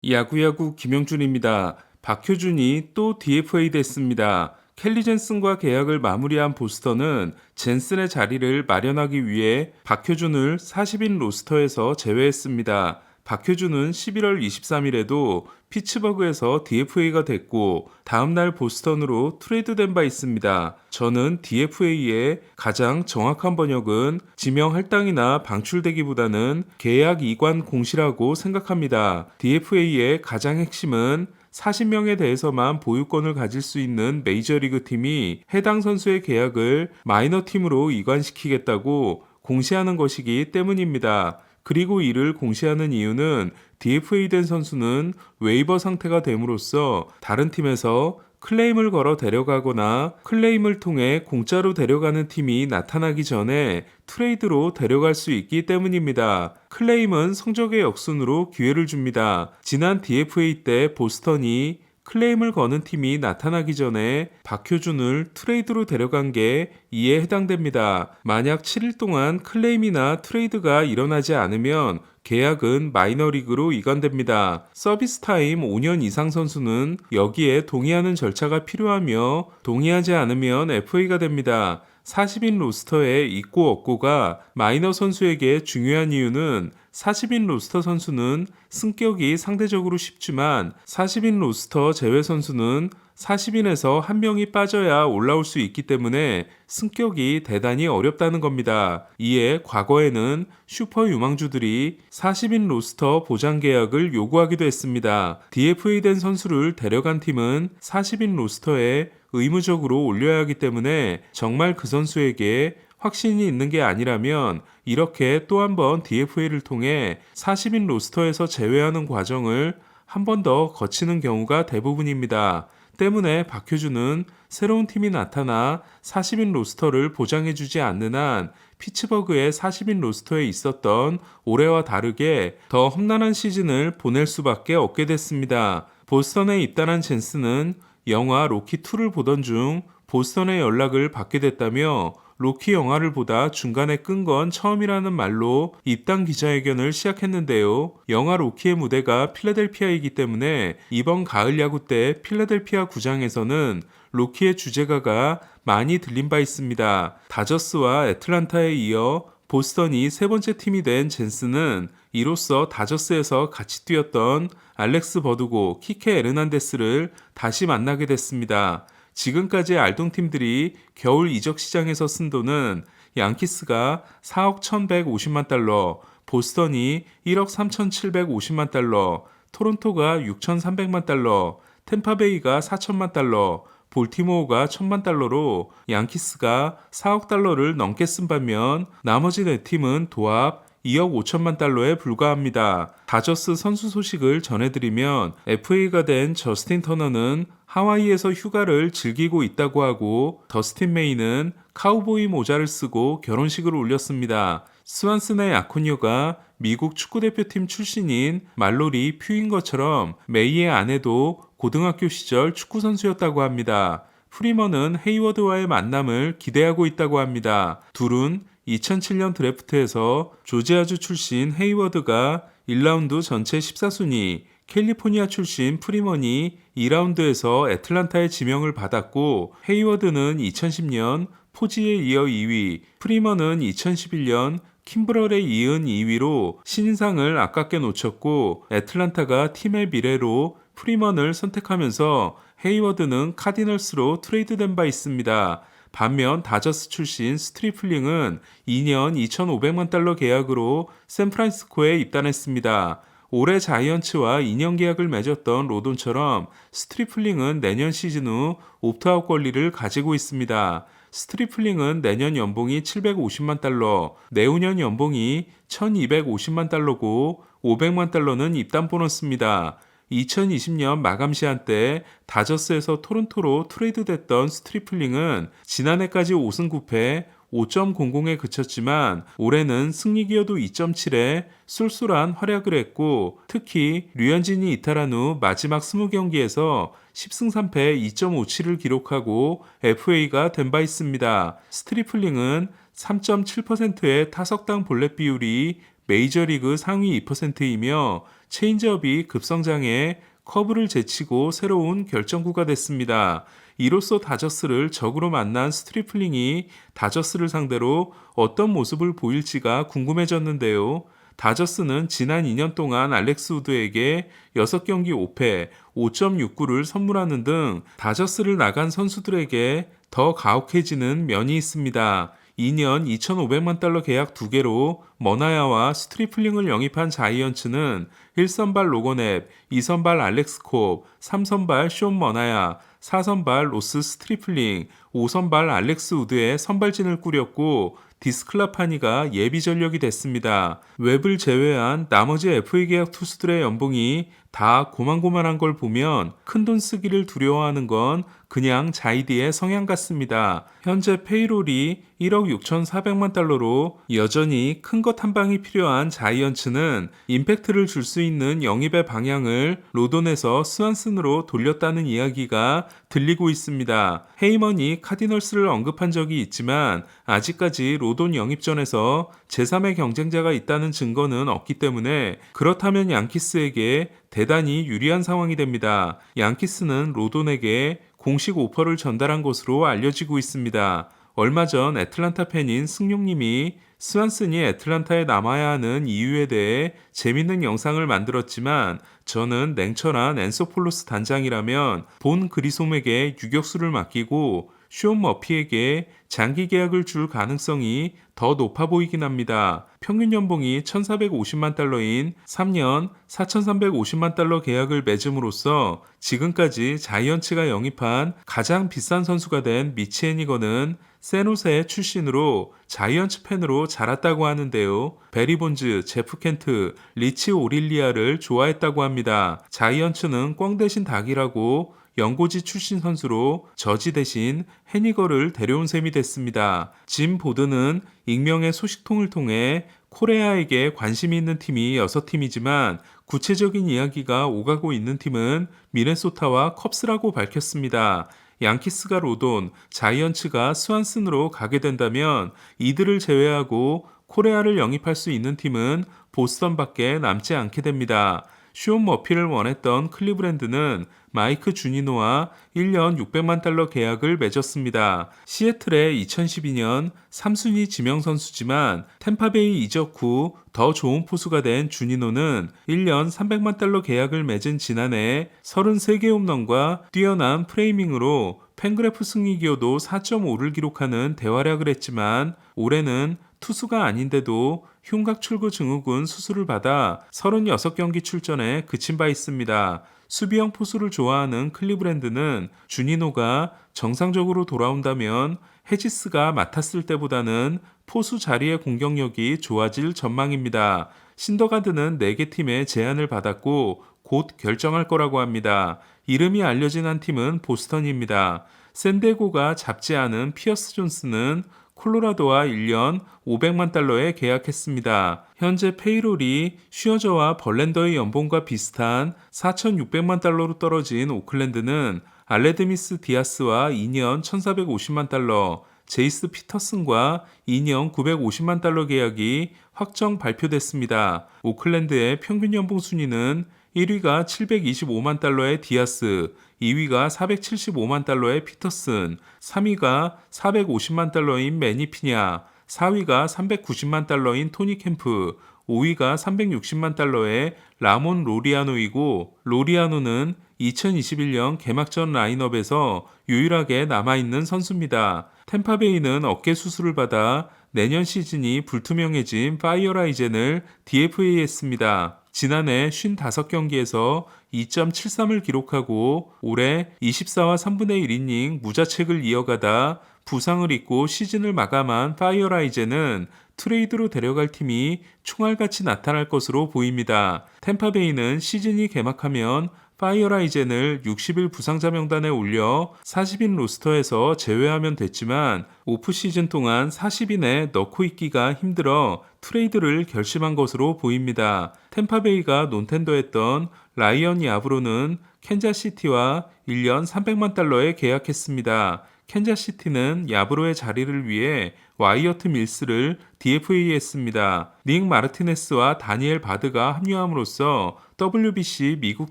야구야구 김영준입니다. 박효준이 또 DFA 됐습니다. 켈리 젠슨과 계약을 마무리한 보스턴은 젠슨의 자리를 마련하기 위해 박효준을 40인 로스터에서 제외했습니다. 박효준은 11월 23일에도 피츠버그에서 DFA가 됐고 다음날 보스턴으로 트레이드된 바 있습니다. 저는 DFA의 가장 정확한 번역은 지명 할당이나 방출되기보다는 계약 이관 공시라고 생각합니다. DFA의 가장 핵심은 40명에 대해서만 보유권을 가질 수 있는 메이저리그 팀이 해당 선수의 계약을 마이너 팀으로 이관시키겠다고 공시하는 것이기 때문입니다. 그리고 이를 공시하는 이유는 DFA된 선수는 웨이버 상태가 됨으로써 다른 팀에서 클레임을 걸어 데려가거나 클레임을 통해 공짜로 데려가는 팀이 나타나기 전에 트레이드로 데려갈 수 있기 때문입니다. 클레임은 성적의 역순으로 기회를 줍니다. 지난 DFA 때 보스턴이 클레임을 거는 팀이 나타나기 전에 박효준을 트레이드로 데려간 게 이에 해당됩니다. 만약 7일 동안 클레임이나 트레이드가 일어나지 않으면 계약은 마이너리그로 이관됩니다. 서비스 타임 5년 이상 선수는 여기에 동의하는 절차가 필요하며 동의하지 않으면 FA가 됩니다. 40인 로스터에 있고 없고가 마이너 선수에게 중요한 이유는 40인 로스터 선수는 승격이 상대적으로 쉽지만 40인 로스터 제외 선수는 40인에서 한 명이 빠져야 올라올 수 있기 때문에 승격이 대단히 어렵다는 겁니다. 이에 과거에는 슈퍼 유망주들이 40인 로스터 보장 계약을 요구하기도 했습니다. DFA 된 선수를 데려간 팀은 40인 로스터에 의무적으로 올려야 하기 때문에 정말 그 선수에게 확신이 있는 게 아니라면 이렇게 또 한 번 DFA를 통해 40인 로스터에서 제외하는 과정을 한 번 더 거치는 경우가 대부분입니다. 때문에 박효준은 새로운 팀이 나타나 40인 로스터를 보장해주지 않는 한 피츠버그의 40인 로스터에 있었던 올해와 다르게 더 험난한 시즌을 보낼 수밖에 없게 됐습니다. 보스턴에 입단한 젠슨은 영화 로키2를 보던 중 보스턴의 연락을 받게 됐다며 로키 영화를 보다 중간에 끈 건 처음이라는 말로 입단 기자회견을 시작했는데요. 영화 로키의 무대가 필라델피아이기 때문에 이번 가을 야구 때 필라델피아 구장에서는 로키의 주제가가 많이 들린 바 있습니다. 다저스와 애틀란타에 이어 보스턴이 세 번째 팀이 된 젠슨은 이로써 다저스에서 같이 뛰었던 알렉스 버두고, 키케 에르난데스를 다시 만나게 됐습니다. 지금까지 알던 팀들이 겨울 이적 시장에서 쓴 돈은 양키스가 4억 1150만 달러, 보스턴이 1억 3750만 달러, 토론토가 6300만 달러, 템파베이가 4000만 달러, 볼티모어가 1000만 달러로 양키스가 4억 달러를 넘게 쓴 반면 나머지 네 팀은 도합 2억 5천만 달러에 불과합니다. 다저스 선수 소식을 전해드리면 FA가 된 저스틴 터너는 하와이에서 휴가를 즐기고 있다고 하고 더스틴 메이는 카우보이 모자를 쓰고 결혼식을 올렸습니다. 스완슨의 아쿠니오가 미국 축구대표팀 출신인 말로리 퓨인 것처럼 메이의 아내도 고등학교 시절 축구선수였다고 합니다. 프리먼은 헤이워드와의 만남을 기대하고 있다고 합니다. 둘은 2007년 드래프트에서 조지아주 출신 헤이워드가 1라운드 전체 14순위, 캘리포니아 출신 프리먼이 2라운드에서 애틀란타의 지명을 받았고 헤이워드는 2010년 포지에 이어 2위, 프리먼은 2011년 킴브럴에 이은 2위로 신인상을 아깝게 놓쳤고 애틀란타가 팀의 미래로 프리먼을 선택하면서 헤이워드는 카디널스로 트레이드된 바 있습니다. 반면 다저스 출신 스트리플링은 2년 2,500만 달러 계약으로 샌프란시스코에 입단했습니다. 올해 자이언츠와 2년 계약을 맺었던 로돈처럼 스트리플링은 내년 시즌 후 옵트아웃 권리를 가지고 있습니다. 스트리플링은 내년 연봉이 750만 달러, 내후년 연봉이 1250만 달러고 500만 달러는 입단 보너스입니다. 2020년 마감 시한 때 다저스에서 토론토로 트레이드됐던 스트리플링은 지난해까지 5승 9패 5.00에 그쳤지만 올해는 승리 기여도 2.7에 쏠쏠한 활약을 했고 특히 류현진이 이탈한 후 마지막 20경기에서 10승 3패 2.57을 기록하고 FA가 된 바 있습니다. 스트리플링은 3.7%의 타석당 볼넷 비율이 메이저리그 상위 2%이며 체인지업이 급성장해 커브를 제치고 새로운 결정구가 됐습니다. 이로써 다저스를 적으로 만난 스트리플링이 다저스를 상대로 어떤 모습을 보일지가 궁금해졌는데요. 다저스는 지난 2년 동안 알렉스 우드에게 6경기 5패, 5.69를 선물하는 등 다저스를 나간 선수들에게 더 가혹해지는 면이 있습니다. 2년 2,500만 달러 계약 2개로 머나야와 스트리플링을 영입한 자이언츠는 1선발 로건 앱, 2선발 알렉스 콥, 3선발 숀 머나야, 4선발 로스 스트리플링, 5선발 알렉스 우드의 선발진을 꾸렸고 디스클라파니가 예비 전력이 됐습니다. 웹을 제외한 나머지 FA 계약 투수들의 연봉이 다 고만고만한 걸 보면 큰돈 쓰기를 두려워하는 건 그냥 자이디의 성향 같습니다. 현재 페이롤이 1억 6,400만 달러로 여전히 큰 것 한 방이 필요한 자이언츠는 임팩트를 줄 수 있는 영입의 방향을 로돈에서 스완슨으로 돌렸다는 이야기가 들리고 있습니다. 헤이먼이 카디널스를 언급한 적이 있지만 아직까지 로돈 영입전에서 제3의 경쟁자가 있다는 증거는 없기 때문에 그렇다면 양키스에게 대단히 유리한 상황이 됩니다. 양키스는 로돈에게 공식 오퍼를 전달한 것으로 알려지고 있습니다. 얼마 전 애틀란타 팬인 승용님이 스완슨이 애틀란타에 남아야 하는 이유에 대해 재밌는 영상을 만들었지만 저는 냉철한 앤소폴로스 단장이라면 본 그리솜에게 유격수를 맡기고 숀 머피에게 장기 계약을 줄 가능성이 더 높아 보이긴 합니다. 평균 연봉이 1,450만 달러인 3년 4,350만 달러 계약을 맺음으로써 지금까지 자이언츠가 영입한 가장 비싼 선수가 된 미치 애니거는 샌호세 출신으로 자이언츠 팬으로 자랐다고 하는데요. 베리 본즈, 제프 켄트, 리치 오릴리아를 좋아했다고 합니다. 자이언츠는 꽝 대신 닭이라고 연고지 출신 선수로 저지 대신 해니거를 데려온 셈이 됐습니다. 짐 보드는 익명의 소식통을 통해 코레아에게 관심이 있는 팀이 6팀이지만 구체적인 이야기가 오가고 있는 팀은 미네소타와 컵스라고 밝혔습니다. 양키스가 로돈, 자이언츠가 스완슨으로 가게 된다면 이들을 제외하고 코레아를 영입할 수 있는 팀은 보스턴밖에 남지 않게 됩니다. 숀 머피를 원했던 클리브랜드는 마이크 주니노와 1년 600만 달러 계약을 맺었습니다. 시애틀의 2012년 3순위 지명 선수지만 템파베이 이적 후 더 좋은 포수가 된 주니노는 1년 300만 달러 계약을 맺은 지난해 33개 홈런과 뛰어난 프레이밍으로 팬그래프 승리 기여도 4.5를 기록하는 대활약을 했지만 올해는 투수가 아닌데도 흉곽 출구 증후군 수술을 받아 36경기 출전에 그친 바 있습니다. 수비형 포수를 좋아하는 클리브랜드는 주니노가 정상적으로 돌아온다면 해지스가 맡았을 때보다는 포수 자리의 공격력이 좋아질 전망입니다. 신더가드는 4개 팀의 제안을 받았고 곧 결정할 거라고 합니다. 이름이 알려진 한 팀은 보스턴입니다. 샌디에고가 잡지 않은 피어스 존스는 콜로라도와 1년 500만 달러에 계약했습니다. 현재 페이롤이 슈어저와 벌랜더의 연봉과 비슷한 4,600만 달러로 떨어진 오클랜드는 알레드미스 디아스와 2년 1,450만 달러, 제이스 피터슨과 2년 950만 달러 계약이 확정 발표됐습니다. 오클랜드의 평균 연봉 순위는 1위가 725만 달러의 디아스, 2위가 475만 달러의 피터슨, 3위가 450만 달러인 매니 피냐, 4위가 390만 달러인 토니 캠프, 5위가 360만 달러의 라몬 로리아노이고 로리아노는 2021년 개막전 라인업에서 유일하게 남아있는 선수입니다. 템파베이는 어깨 수술을 받아 내년 시즌이 불투명해진 파이어라이젠을 DFA했습니다. 지난해 55경기에서 2.73을 기록하고 올해 24와 3분의 1이닝 무자책을 이어가다 부상을 입고 시즌을 마감한 파이어라이젠은 트레이드로 데려갈 팀이 총알같이 나타날 것으로 보입니다. 템파베이는 시즌이 개막하면 파이어라이젠을 60일 부상자 명단에 올려 40인 로스터에서 제외하면 됐지만 오프시즌 동안 40인에 넣고 있기가 힘들어 트레이드를 결심한 것으로 보입니다. 템파베이가 논텐더했던 라이언 야브로는 캔자시티와 1년 300만 달러에 계약했습니다. 캔자시티는 야브로의 자리를 위해 와이어트 밀스를 DFA했습니다. 닉 마르티네스와 다니엘 바드가 합류함으로써 WBC 미국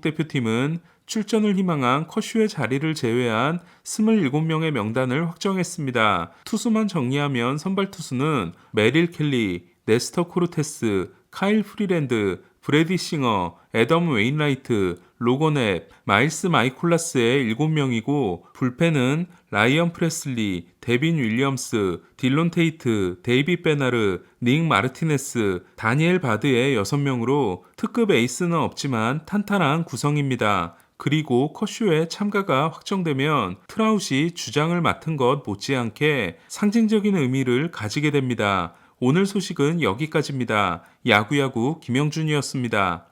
대표팀은 출전을 희망한 커쇼의 자리를 제외한 27명의 명단을 확정했습니다. 투수만 정리하면 선발 투수는 메릴 켈리, 네스터 코르테스, 카일 프리랜드, 브래디 싱어, 애덤 웨인라이트, 로건 앱, 마일스 마이콜라스의 7명이고 불펜은 라이언 프레슬리, 데빈 윌리엄스, 딜론 테이트, 데이비 베나르, 닉 마르티네스, 다니엘 바드의 6명으로 특급 에이스는 없지만 탄탄한 구성입니다. 그리고 커쇼의 참가가 확정되면 트라웃이 주장을 맡은 것 못지않게 상징적인 의미를 가지게 됩니다. 오늘 소식은 여기까지입니다. 야구야구 김영준이었습니다.